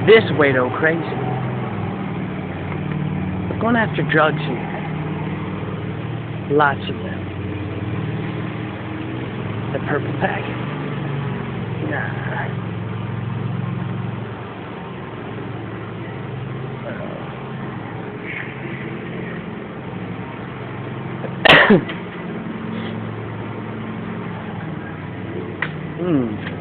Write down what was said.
this Wado crazy. We're going after drugs here. Lots of them. The purple packet. Nah. Hmm.